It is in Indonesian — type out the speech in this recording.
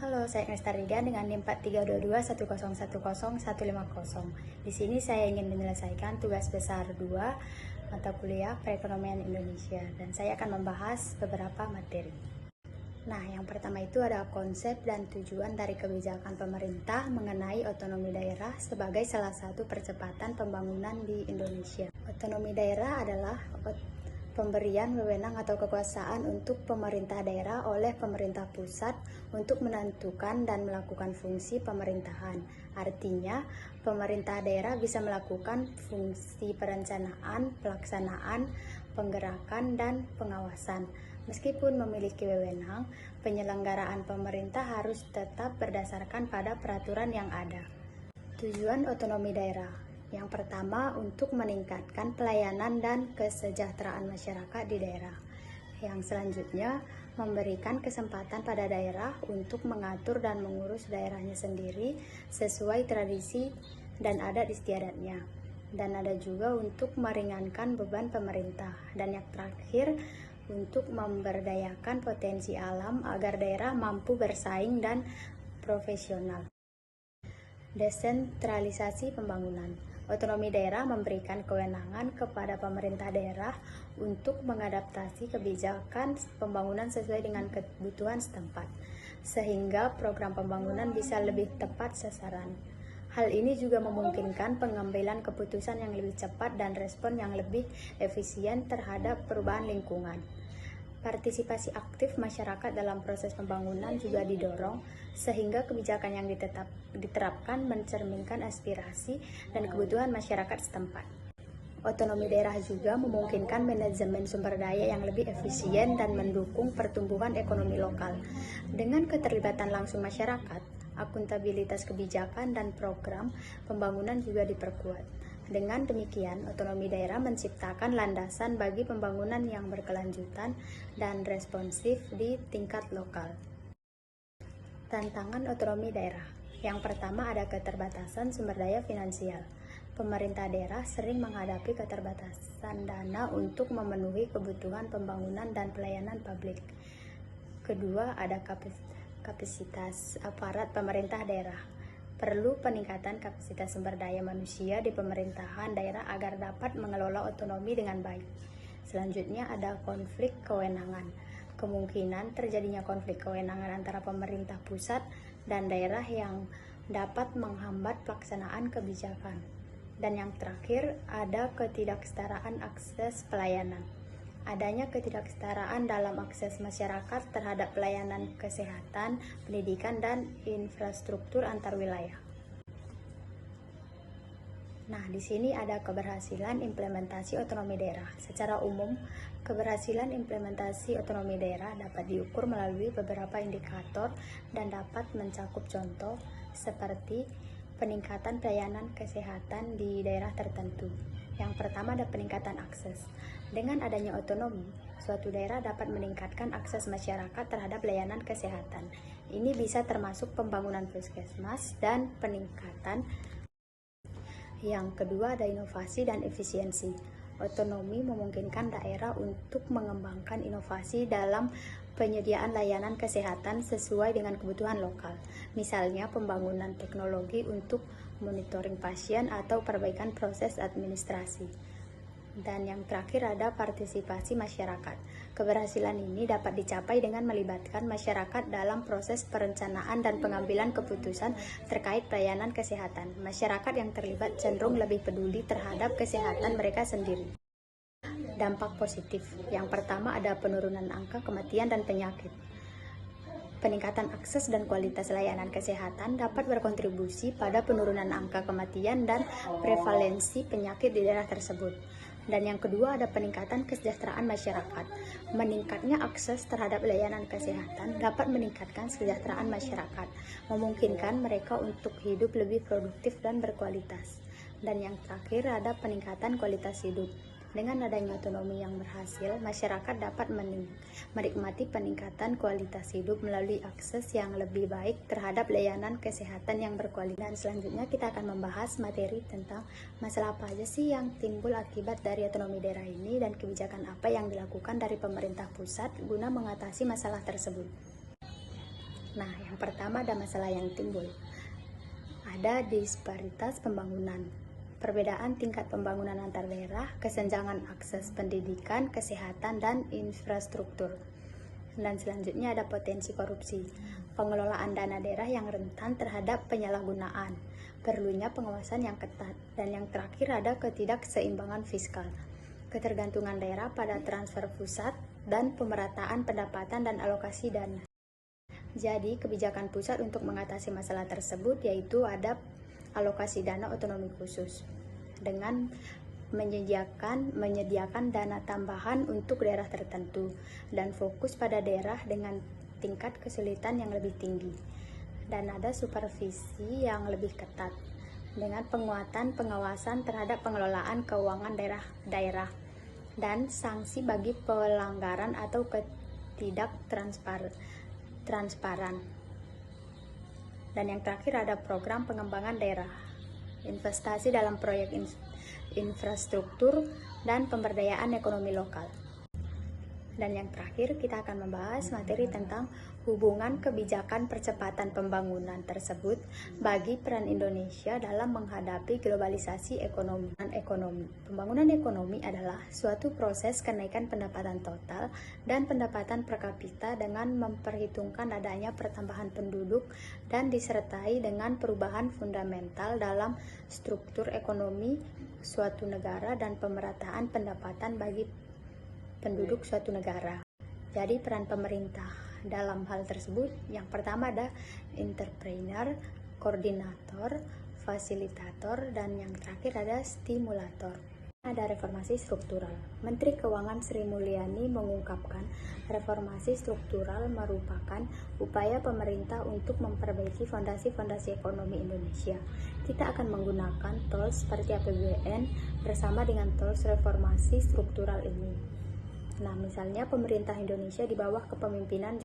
Halo, saya Nesta Rida dengan NIM 4322101050. Di sini saya ingin menyelesaikan tugas besar 2 mata kuliah Perekonomian Indonesia dan saya akan membahas beberapa materi. Nah, yang pertama itu ada konsep dan tujuan dari kebijakan pemerintah mengenai otonomi daerah sebagai salah satu percepatan pembangunan di Indonesia. Otonomi daerah adalah pemberian wewenang atau kekuasaan untuk pemerintah daerah oleh pemerintah pusat untuk menentukan dan melakukan fungsi pemerintahan. Artinya, pemerintah daerah bisa melakukan fungsi perencanaan, pelaksanaan, penggerakan, dan pengawasan. Meskipun memiliki wewenang, penyelenggaraan pemerintah harus tetap berdasarkan pada peraturan yang ada. Tujuan otonomi daerah yang pertama, untuk meningkatkan pelayanan dan kesejahteraan masyarakat di daerah. Yang selanjutnya, memberikan kesempatan pada daerah untuk mengatur dan mengurus daerahnya sendiri sesuai tradisi dan adat istiadatnya. Dan ada juga untuk meringankan beban pemerintah. Dan yang terakhir, untuk memberdayakan potensi alam agar daerah mampu bersaing dan profesional. Desentralisasi pembangunan. Otonomi daerah memberikan kewenangan kepada pemerintah daerah untuk mengadaptasi kebijakan pembangunan sesuai dengan kebutuhan setempat, sehingga program pembangunan bisa lebih tepat sasaran. Hal ini juga memungkinkan pengambilan keputusan yang lebih cepat dan respon yang lebih efisien terhadap perubahan lingkungan. Partisipasi aktif masyarakat dalam proses pembangunan juga didorong, sehingga kebijakan yang diterapkan mencerminkan aspirasi dan kebutuhan masyarakat setempat. Otonomi daerah juga memungkinkan manajemen sumber daya yang lebih efisien dan mendukung pertumbuhan ekonomi lokal. Dengan keterlibatan langsung masyarakat, akuntabilitas kebijakan dan program pembangunan juga diperkuat. Dengan demikian, otonomi daerah menciptakan landasan bagi pembangunan yang berkelanjutan dan responsif di tingkat lokal. Tantangan otonomi daerah. Yang pertama ada keterbatasan sumber daya finansial. Pemerintah daerah sering menghadapi keterbatasan dana untuk memenuhi kebutuhan pembangunan dan pelayanan publik. Kedua, ada kapasitas aparat pemerintah daerah. Perlu peningkatan kapasitas sumber daya manusia di pemerintahan daerah agar dapat mengelola otonomi dengan baik. Selanjutnya ada konflik kewenangan. Kemungkinan terjadinya konflik kewenangan antara pemerintah pusat dan daerah yang dapat menghambat pelaksanaan kebijakan. Dan yang terakhir ada ketidaksetaraan akses pelayanan. Adanya ketidaksetaraan dalam akses masyarakat terhadap pelayanan kesehatan, pendidikan, dan infrastruktur antar wilayah. Nah, di sini ada keberhasilan implementasi otonomi daerah. Secara umum, keberhasilan implementasi otonomi daerah dapat diukur melalui beberapa indikator dan dapat mencakup contoh seperti peningkatan pelayanan kesehatan di daerah tertentu. Yang pertama ada peningkatan akses. Dengan adanya otonomi, suatu daerah dapat meningkatkan akses masyarakat terhadap layanan kesehatan. Ini bisa termasuk pembangunan puskesmas dan peningkatan. Yang kedua ada inovasi dan efisiensi. Otonomi memungkinkan daerah untuk mengembangkan inovasi dalam penyediaan layanan kesehatan sesuai dengan kebutuhan lokal. Misalnya pembangunan teknologi untuk monitoring pasien atau perbaikan proses administrasi. Dan yang terakhir ada partisipasi masyarakat. Keberhasilan ini dapat dicapai dengan melibatkan masyarakat dalam proses perencanaan dan pengambilan keputusan terkait pelayanan kesehatan. Masyarakat yang terlibat cenderung lebih peduli terhadap kesehatan mereka sendiri. Dampak positif. Yang pertama ada penurunan angka kematian dan penyakit. Peningkatan akses dan kualitas layanan kesehatan dapat berkontribusi pada penurunan angka kematian dan prevalensi penyakit di daerah tersebut. Dan yang kedua ada peningkatan kesejahteraan masyarakat. Meningkatnya akses terhadap layanan kesehatan dapat meningkatkan kesejahteraan masyarakat, memungkinkan mereka untuk hidup lebih produktif dan berkualitas. Dan yang terakhir ada peningkatan kualitas hidup. Dengan adanya otonomi yang berhasil, masyarakat dapat menikmati peningkatan kualitas hidup melalui akses yang lebih baik terhadap layanan kesehatan yang berkualitas. Dan selanjutnya kita akan membahas materi tentang masalah apa aja sih yang timbul akibat dari otonomi daerah ini dan kebijakan apa yang dilakukan dari pemerintah pusat guna mengatasi masalah tersebut. Nah, yang pertama ada masalah yang timbul. Ada disparitas pembangunan, perbedaan tingkat pembangunan antar daerah, kesenjangan akses pendidikan, kesehatan, dan infrastruktur. Dan selanjutnya ada potensi korupsi, pengelolaan dana daerah yang rentan terhadap penyalahgunaan, perlunya pengawasan yang ketat, dan yang terakhir ada ketidakseimbangan fiskal, ketergantungan daerah pada transfer pusat, dan pemerataan pendapatan dan alokasi dana. Jadi, kebijakan pusat untuk mengatasi masalah tersebut yaitu ada alokasi dana otonomi khusus dengan menyediakan dana tambahan untuk daerah tertentu dan fokus pada daerah dengan tingkat kesulitan yang lebih tinggi. Dan ada supervisi yang lebih ketat dengan penguatan pengawasan terhadap pengelolaan keuangan daerah dan sanksi bagi pelanggaran atau transparan. Dan yang terakhir ada program pengembangan daerah, investasi dalam proyek infrastruktur dan pemberdayaan ekonomi lokal. Dan yang terakhir kita akan membahas materi tentang hubungan kebijakan percepatan pembangunan tersebut bagi peran Indonesia dalam menghadapi globalisasi ekonomi. Pembangunan ekonomi adalah suatu proses kenaikan pendapatan total dan pendapatan per kapita dengan memperhitungkan adanya pertambahan penduduk dan disertai dengan perubahan fundamental dalam struktur ekonomi suatu negara dan pemerataan pendapatan bagi penduduk suatu negara. Jadi peran pemerintah dalam hal tersebut yang pertama ada entrepreneur, koordinator, fasilitator, dan yang terakhir ada stimulator. Ada reformasi struktural. Menteri Keuangan Sri Mulyani mengungkapkan reformasi struktural merupakan upaya pemerintah untuk memperbaiki fondasi-fondasi ekonomi Indonesia. Kita akan menggunakan tools seperti APBN bersama dengan tools reformasi struktural ini. Nah, misalnya pemerintah Indonesia di bawah kepemimpinan